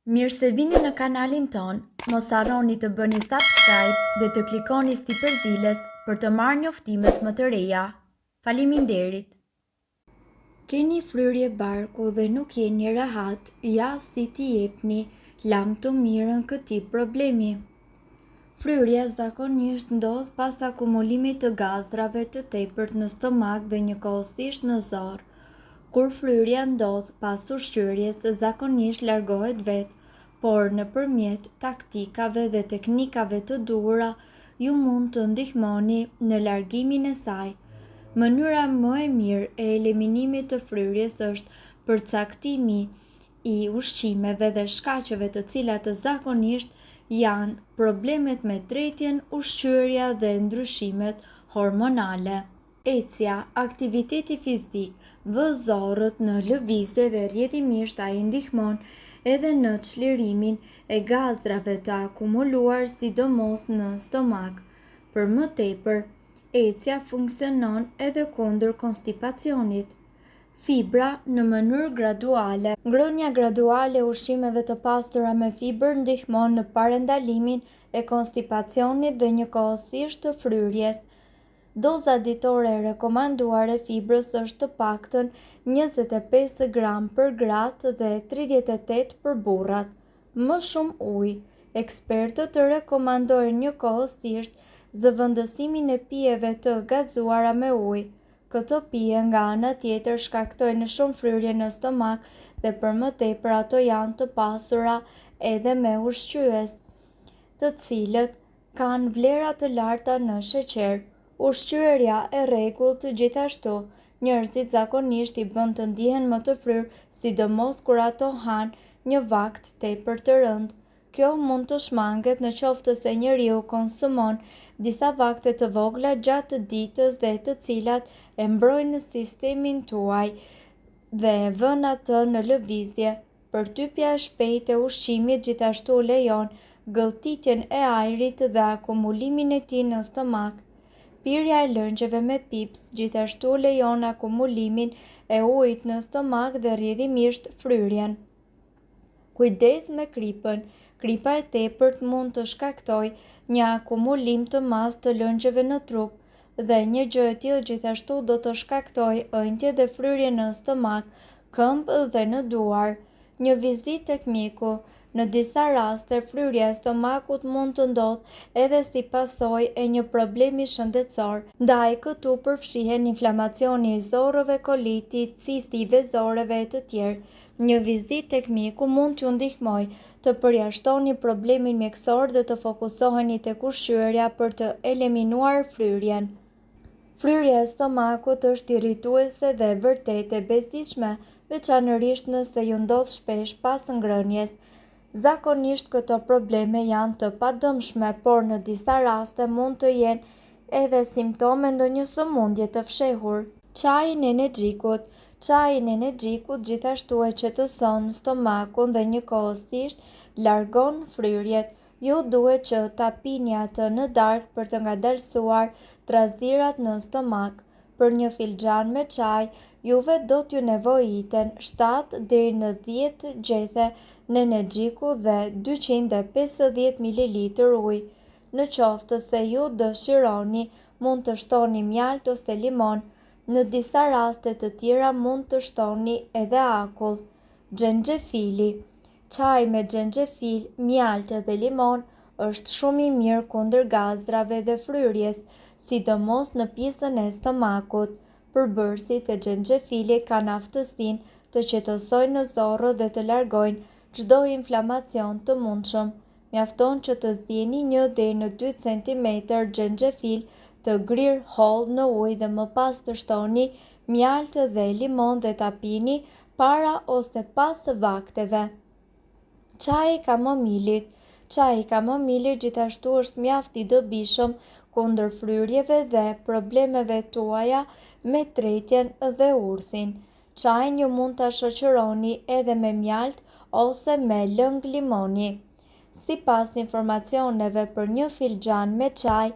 Mirë se vini në kanalin ton, mos harroni të bëni subscribe dhe të klikoni si përzieles për të marrë njoftimet më të reja. Faleminderit! Keni fryrje barku dhe nuk jeni rehat, ja si t'i jepni lam të mirën këtij problemi. Fryrja zakonisht ndodh pas akumulimit të gazrave të tepërt në stomak dhe njëkohësisht në zor. Kur fryrja ndodh pas ushqyerjes, zakonisht largohet vetë, por nëpërmjet taktikave dhe teknikave të duhura, ju mund të ndihmoni në largimin e saj. Mënyra më e mirë e eliminimit të fryrjes është përcaktimi i ushqimeve dhe shkaqeve të cilat zakonisht janë problemet me tretjen, ushqyerja dhe ndryshimet hormonale. Ecja, aktiviteti fizik, vëzorët në lëvizje dhe rrjedhimisht ai ndihmon edhe në çlirimin e gazrave të akumuluar sidomos në stomak. Për më tepër, ecja funksionon edhe kundër konstipacionit. Fibra në mënyrë graduale. Ngrënia graduale e ushqimeve të pastura me fibër ndihmon në parandalimin e konstipacionit dhe njëkohësisht të fryrjes. Doza ditore e rekomanduar e fibrës është të paktën 25 gram për gratë dhe 38 për burrat. Më shumë ujë. Ekspertët të rekomandojnë njëkohësisht zëvendësimin e pijeve të gazuara me ujë. Këto pije nga ana tjetër shkaktojnë shumë fryrje në stomak dhe për më tepër ato janë të pasura edhe me ushqyes, të cilët kanë vlera të larta në sheqer. Ushqyerja e rregullt gjithashtu, njerëzit zakonisht i bën të ndihen më të fryrë, sidomos kur ato hanë një vakt tepër të rëndë. Kjo mund të shmanget në qoftë se njeriu konsumon disa vakte të vogla gjatë ditës dhe të cilat e mbrojnë sistemin tuaj dhe e vën atë në lëvizje. Përtypja e shpejtë e ushqimit gjithashtu lejon gëlltitjen e ajrit dhe akumulimin e tij në stomak. Pirja e lëngjeve me pips gjithashtu lejon akumulimin e ujit në stomak dhe rrjedhimisht fryrjen. Kujdes me kripën. Kripa e tepërt mund të shkaktojë një akumulim të madh të lëngjeve në trup dhe një gjë e tillë gjithashtu do të shkaktojë ëndje dhe fryrje në stomak, këmbë dhe në duar. Një vizitë tek mjeku. Në disa raste, fryrja e stomakut mund të ndodhë edhe si pasojë e një problemi shëndetësor. Ndaj këtu përfshihen inflamacioni i zorrëve, koliti, cisti i vezoreve e të tjerë. Një vizitë tek mjeku mund t'ju ndihmojë të përjashtoni problemin mjekësor dhe të fokusoheni tek ushqyerja për të eliminuar fryrjen. Fryrja e stomakut është irrituese dhe vërtet e bezdishme, veçanërisht nëse ju ndodh shpesh pas ngrënies. Zakonisht këto probleme janë të padëmshme, por në disa raste mund të jenë edhe simptome ndonjë sëmundje të fshehur. Çaji i energjikut. Çaji i energjikut gjithashtu e qetëson stomakun dhe njëkohësisht largon fryrjet. Ju duhet që ta pini atë në darkë për të ngadalësuar trazirat në stomak. Për një filxhan me çaj, juve do t'ju nevojiten 7 deri në 10 gjethe në energjiku dhe 250 ml ujë. Në qoftë se ju dëshironi, mund të shtoni mjaltë ose limon. Në disa raste të tjera mund të shtoni edhe akull. Xhenxhefili. Çaji me xhenxhefil, mjaltë dhe limon është shumë i mirë kundër gazrave dhe fryrjes, sidomos në pjesën e stomakut. Përbërësit e xhenxhefilit kanë aftësinë të qetësojnë zorrët dhe të largojnë çdo inflamacion të mundshëm. Mjafton që të zgjeni 1 deri në 2 cm xhenxhefil të grirë holl në ujë dhe më pas të shtoni mjaltë dhe limon dhe ta pini para ose pas vakteve. Çaji i kamomilit. Çaji i kamomilit gjithashtu është mjaft i dobishëm kundër fryrjeve dhe problemeve tuaja me tretjen dhe urthin. Çajin ju mund ta shoqëroni edhe me mjaltë ose me lëng limoni. Sipas informacioneve, për një filxhan me çaj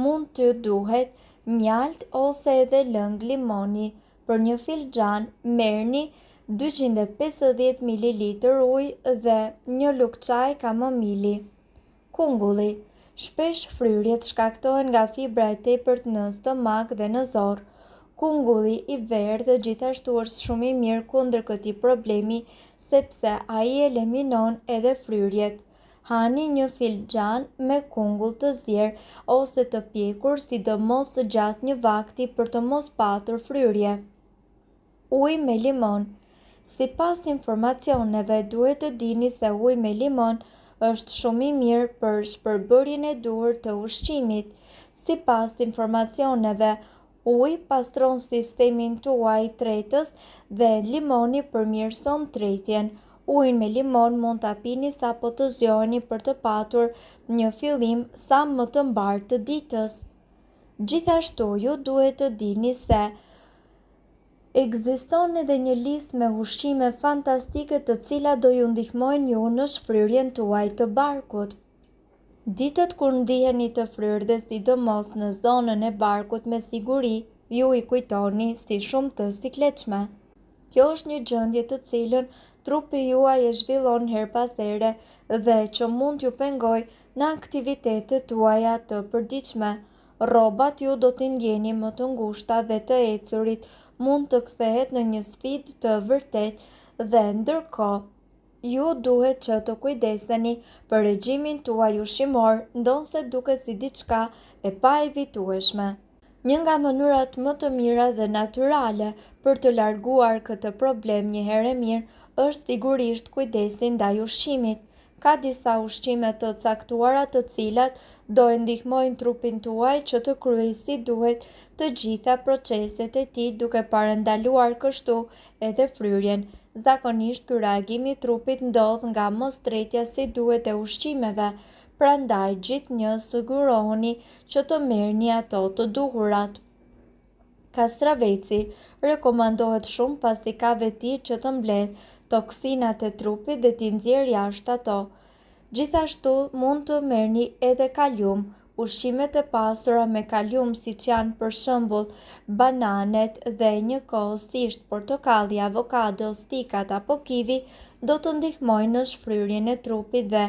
mund t'ju duhet mjaltë ose edhe lëng limoni. Për një filxhan merrni 250 ml ujë dhe 1 lugë çaj kamomili. Kungulli. Shpesh fryrjet shkaktohen nga fibra e tepërt në stomak dhe në zorë. Kungulli i verdhë gjithashtu është shumë i mirë kundër këtij problemi sepse ai eliminon edhe fryrjet. Hani 1 filxhan me kungull të zjerë ose të pjekur, sidomos gjatë një vakti për të mos patur fryrje. Ujë me limon. Sipas informacioneve, duhet të dini se uji me limon është shumë i mirë për shpërbërjen e duhur të ushqimit. Sipas informacioneve, uji pastron sistemin tuaj tretës dhe limoni përmirëson tretjen. Ujin me limon mund ta pini sapo të zgjoheni për të patur një fillim sa më të mbarë të ditës. Gjithashtu, ju duhet të dini se ekziston edhe një listë me ushqime fantastike të cilat do ju ndihmojnë ju në shfryrjen tuaj të barkut. Ditët kur ndiheni të fryrë dhe sidomos në zonën e barkut me siguri, ju i kujtoni si shumë të sikletshme. Kjo është një gjendje të cilën trupi juaj e zhvillon her pas here dhe që mund t'ju pengojë në aktivitetet tuaja të përditshme. Rrobat ju do t'i ndjeni më të ngushta dhe të ecurit mund të kthehet në një sfidë të vërtetë dhe ndërkohë ju duhet që të kujdeseni për regjimin tuaj ushqimor, ndonse duket si diçka e paevitueshme. Një nga mënyrat më të mira dhe natyrale për të larguar këtë problem një herë e mirë është sigurisht kujdesi ndaj ushqimit. Ka disa ushqime të caktuara të cilat do e ndihmojnë trupin tuaj që të kryejë si duhet të gjitha proceset e tij, duke parandaluar kështu edhe fryrjen. Zakonisht ky reagim i trupit ndodh nga mostretja si duhet e ushqimeve, prandaj gjithnjë sigurohuni që të merrni ato të duhurat. Kastraveci rekomandohet shumë pasi ka veti që të mbledh toksinat e trupit dhe t'i nxjerrë jashtë ato. Gjithashtu mund të merrni edhe kalium. Ushqimet e pasura me kalium siç janë për shembull bananet dhe njëkohësisht portokalli, avokado, stikat apo kivi do të ndihmojnë në shfryrjen e trupit dhe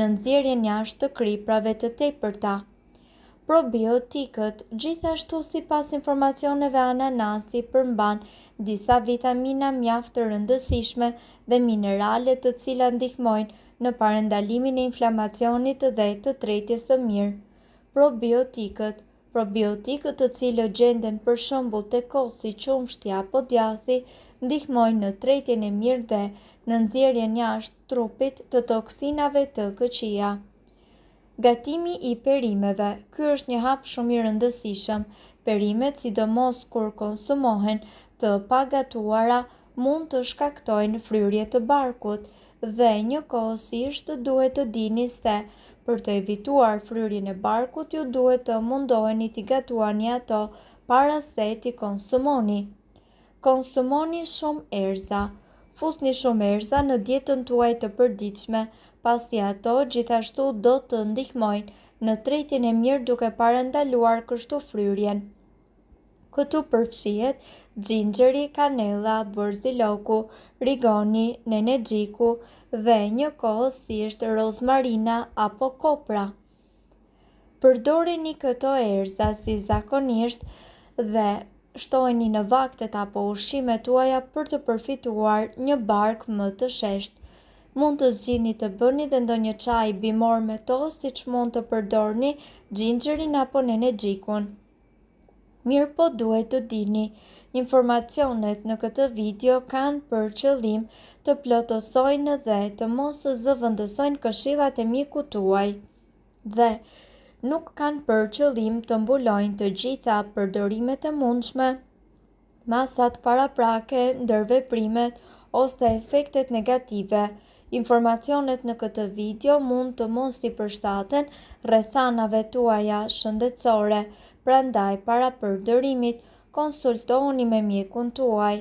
në nxjerrjen jashtë të kriprave të tepërta. Probiotikët. Gjithashtu sipas informacioneve, ananasi përmban disa vitamina mjaft të rëndësishme dhe minerale të cilat ndihmojnë në parandalimin e inflamacionit dhe të tretjes së mirë. Probiotikët. Probiotikët të cilët gjenden për shembull te kosi, qumshti apo djathi ndihmojnë në tretjen e mirë dhe në nxjerrjen jashtë trupit të toksinave të këqija. Gatimi i perimeve. Ky është një hap shumë i rëndësishëm. Perimet, sidomos kur konsumohen të pagatuara, mund të shkaktojnë fryrje të barkut dhe njëkohësisht duhet të dini se për të evituar fryrjen e barkut ju duhet të mundoheni t'i gatuani ato para se t'i konsumoni. Konsumoni shumë erëza. Fusni shumë erëza në dietën tuaj të përditshme, pasi ato gjithashtu do të ndihmojnë në tretjen e mirë duke parandaluar kështu fryrjen. Këtu përfshihet xhinxheri, kanella, borziloku, rigoni, nenexhiku dhe njëkohësisht rozmarina apo kopra. Përdorini këto erëza si zakonisht dhe shtoheni në vaktet apo ushqimet tuaja për të përfituar një bark më të sheshtë. Mund të zgjidhni të bëni dhe ndonjë çaj bimor me to, siç mund të përdorni xhinxherin apo nenexhikun. Mirëpo duhet të dini, informacionet në këtë video kanë për qëllim të plotësojnë dhe të mos zëvendësojnë këshillat e mikut tuaj dhe nuk kanë për qëllim të mbulojnë të gjitha përdorimet e mundshme, masat paraprake, ndërveprimet ose efektet negative. Informacionet në këtë video mund të mos t'i përshtaten rrethanave tuaja shëndetësore, prandaj para përdorimit konsultohuni me mjekun tuaj.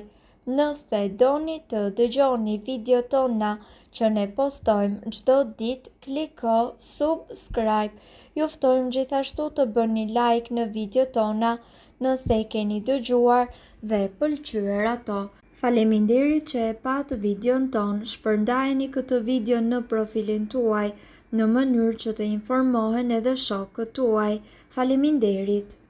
Nëse doni të dëgjoni video tona që ne postojmë çdo ditë, kliko subscribe. Ju ftojmë gjithashtu të bëni like në video tona nëse keni dëgjuar dhe pëlqyer ato. Faleminderit që e pat videon ton, shpërndajeni këtë video në profilin tuaj në mënyrë që të informohen edhe shokët tuaj. Faleminderit!